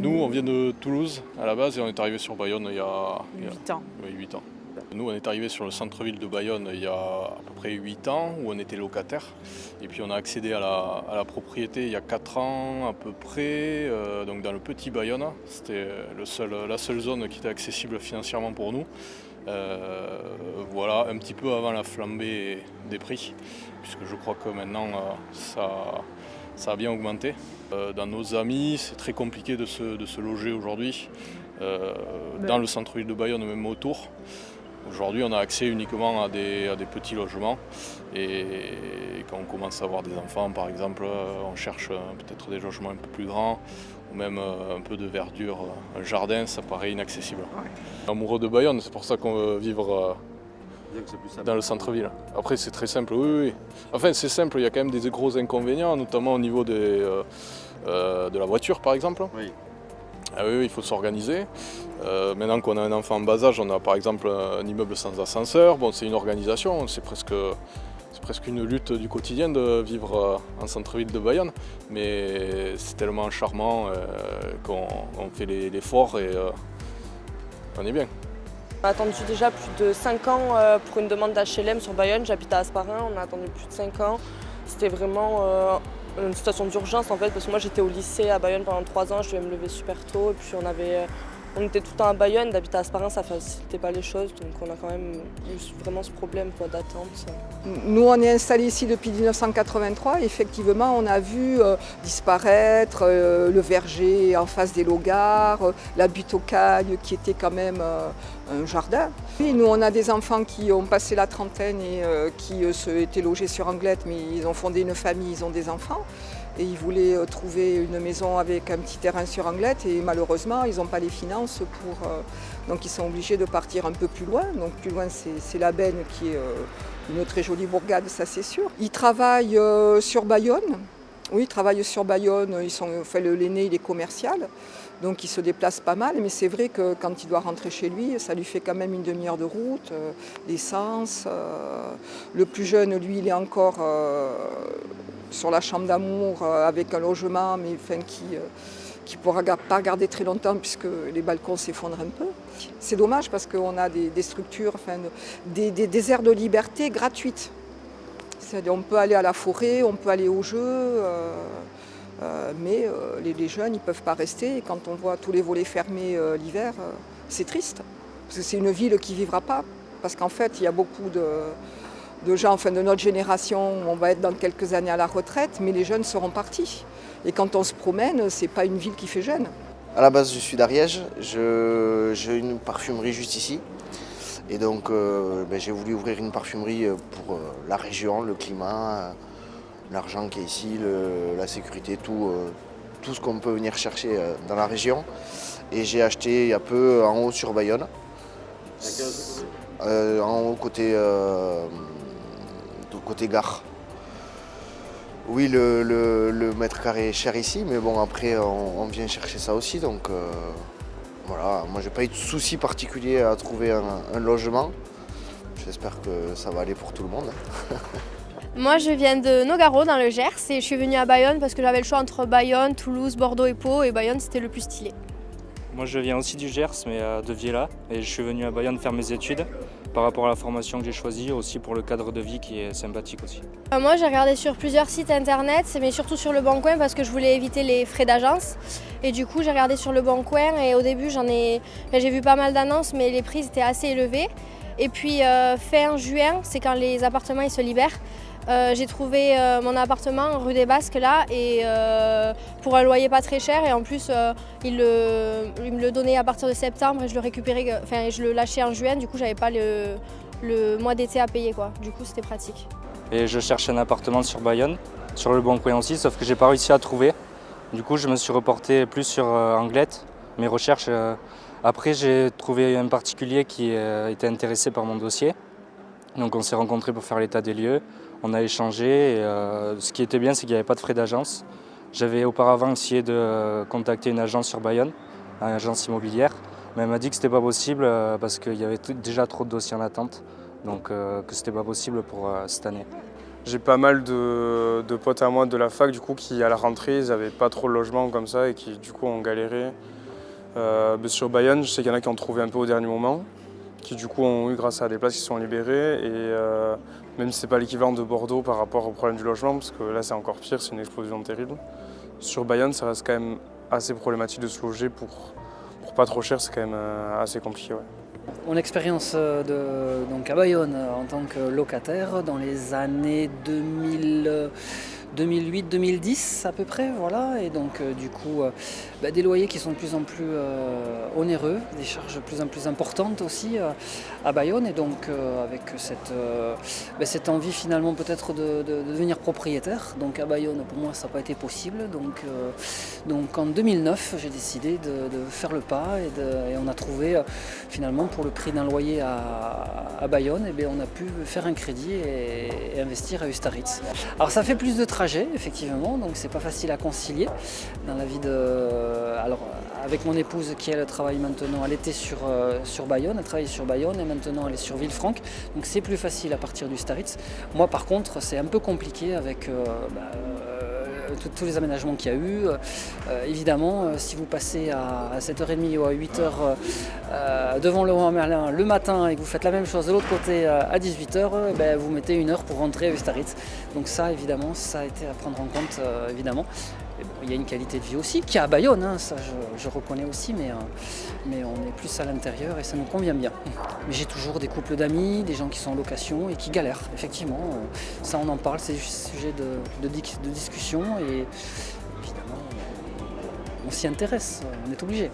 Nous, on vient de Toulouse à la base et on est arrivé sur Bayonne il y a 8 ans. Oui, 8 ans. Nous, on est arrivé sur le centre-ville de Bayonne il y a à peu près 8 ans, où on était locataire. Et puis on a accédé à la propriété il y a 4 ans à peu près, donc dans le petit Bayonne. C'était la seule zone qui était accessible financièrement pour nous. Voilà, un petit peu avant la flambée des prix, puisque je crois que maintenant ça a bien augmenté. Dans nos amis, c'est très compliqué de se loger aujourd'hui, dans le centre-ville de Bayonne, même autour. Aujourd'hui, on a accès uniquement à des petits logements et quand on commence à avoir des enfants, par exemple, on cherche peut-être des logements un peu plus grands ou même un peu de verdure. Un jardin, ça paraît inaccessible. Ouais. Amoureux de Bayonne, c'est pour ça qu'on veut vivre dans le centre-ville. Après, c'est très simple, oui. Enfin, c'est simple, il y a quand même des gros inconvénients, notamment au niveau de la voiture, par exemple. Oui. Ah oui, il faut s'organiser. Maintenant qu'on a un enfant en bas âge, on a par exemple un immeuble sans ascenseur. Bon, c'est une organisation, c'est presque une lutte du quotidien de vivre en centre-ville de Bayonne. Mais c'est tellement charmant qu'on fait l'effort et on est bien. On a attendu déjà plus de 5 ans pour une demande d'HLM sur Bayonne. J'habite à Hasparren, on a attendu plus de 5 ans. C'était vraiment une situation d'urgence en fait, parce que moi j'étais au lycée à Bayonne pendant 3 ans, je devais me lever super tôt et puis on était tout le temps à Bayonne, d'habiter à Hasparren ça facilitait pas les choses, donc on a quand même eu vraiment ce problème d'attente. Nous on est installés ici depuis 1983, et effectivement on a vu disparaître le verger en face des Logars, la butte aux cagnes qui était quand même un jardin. Et nous on a des enfants qui ont passé la trentaine et qui étaient logés sur Anglette, mais ils ont fondé une famille, ils ont des enfants. Et ils voulaient trouver une maison avec un petit terrain sur Anglette et malheureusement ils n'ont pas les finances pour... donc ils sont obligés de partir un peu plus loin. Donc plus loin c'est la Benne qui est une très jolie bourgade, ça c'est sûr. Ils travaillent sur Bayonne. Oui, ils travaillent sur Bayonne, l'aîné il est commercial. Donc il se déplace pas mal, mais c'est vrai que quand il doit rentrer chez lui, ça lui fait quand même une demi-heure de route, l'essence. Le plus jeune, lui, il est encore sur la chambre d'amour avec un logement, mais qui ne pourra pas garder très longtemps puisque les balcons s'effondrent un peu. C'est dommage parce qu'on a des structures, des aires de liberté gratuites. C'est-à-dire on peut aller à la forêt, on peut aller au jeu. Mais les jeunes, ils ne peuvent pas rester. Et quand on voit tous les volets fermés l'hiver, c'est triste. Parce que c'est une ville qui ne vivra pas. Parce qu'en fait, il y a beaucoup de gens de notre génération, on va être dans quelques années à la retraite, mais les jeunes seront partis. Et quand on se promène, ce n'est pas une ville qui fait jeune. À la base, je suis d'Ariège. J'ai une parfumerie juste ici. Et donc, j'ai voulu ouvrir une parfumerie pour la région, le climat, l'argent qui est ici, la sécurité, tout ce qu'on peut venir chercher dans la région. Et j'ai acheté il y a peu en haut sur Bayonne. En haut côté gare. Oui, le mètre carré est cher ici, mais bon après on vient chercher ça aussi. Donc voilà, moi j'ai pas eu de soucis particuliers à trouver un logement. J'espère que ça va aller pour tout le monde. Moi je viens de Nogaro dans le Gers et je suis venue à Bayonne parce que j'avais le choix entre Bayonne, Toulouse, Bordeaux et Pau et Bayonne c'était le plus stylé. Moi je viens aussi du Gers mais de Viella et je suis venu à Bayonne faire mes études par rapport à la formation que j'ai choisie, aussi pour le cadre de vie qui est sympathique aussi. Moi j'ai regardé sur plusieurs sites internet mais surtout sur Le Bon Coin parce que je voulais éviter les frais d'agence et du coup j'ai regardé sur Le Bon Coin et au début j'ai vu pas mal d'annonces mais les prix étaient assez élevés et puis fin juin c'est quand les appartements ils se libèrent. J'ai trouvé mon appartement rue des Basques là et pour un loyer pas très cher et en plus il me le donnait à partir de septembre et je le récupérais, je le lâchais en juin, du coup j'avais pas le mois d'été à payer quoi, du coup c'était pratique. Et je cherche un appartement sur Bayonne, sur Le Bon Coin aussi, sauf que j'ai pas réussi à trouver. Du coup je me suis reporté plus sur Anglette, mes recherches. Après j'ai trouvé un particulier qui était intéressé par mon dossier, donc on s'est rencontrés pour faire l'état des lieux. On a échangé et ce qui était bien, c'est qu'il n'y avait pas de frais d'agence. J'avais auparavant essayé de contacter une agence sur Bayonne, une agence immobilière, mais elle m'a dit que ce n'était pas possible parce qu'il y avait déjà trop de dossiers en attente, donc que ce n'était pas possible pour cette année. J'ai pas mal de potes à moi de la fac du coup, qui à la rentrée, ils n'avaient pas trop de logement comme ça et qui du coup ont galéré. Sur Bayonne, je sais qu'il y en a qui ont trouvé un peu au dernier moment, qui du coup ont eu grâce à des places qui sont libérées. Et même si ce n'est pas l'équivalent de Bordeaux par rapport au problème du logement, parce que là c'est encore pire, c'est une explosion terrible. Sur Bayonne, ça reste quand même assez problématique de se loger pour pas trop cher, c'est quand même assez compliqué. Ouais. Mon expérience donc à Bayonne en tant que locataire dans les années 2008-2010 à peu près, voilà, et donc du coup des loyers qui sont de plus en plus onéreux, des charges de plus en plus importantes aussi à Bayonne, et donc avec cette envie finalement peut-être de devenir propriétaire. Donc à Bayonne, pour moi ça n'a pas été possible, donc en 2009 j'ai décidé de faire le pas et on a trouvé finalement pour le prix d'un loyer à Bayonne, on a pu faire un crédit et investir à Ustaritz. Alors ça fait plus de trajets effectivement, donc c'est pas facile à concilier dans la vie Alors avec mon épouse qui elle travaille maintenant, elle était sur Bayonne, elle travaille sur Bayonne et maintenant elle est sur Villefranche, donc c'est plus facile à partir d'Ustaritz. Moi par contre c'est un peu compliqué avec tous les aménagements qu'il y a eu. Évidemment, si vous passez à 7h30 ou à 8h devant le Roi Merlin le matin et que vous faites la même chose de l'autre côté à 18h, vous mettez 1 heure pour rentrer à Ustaritz. Donc ça, évidemment, ça a été à prendre en compte, évidemment. Et bon, il y a une qualité de vie aussi, qui est à Bayonne, hein, ça je reconnais aussi, mais on est plus à l'intérieur et ça nous convient bien. Mais j'ai toujours des couples d'amis, des gens qui sont en location et qui galèrent, effectivement. Ça on en parle, c'est sujet de discussion et évidemment on s'y intéresse, on est obligé.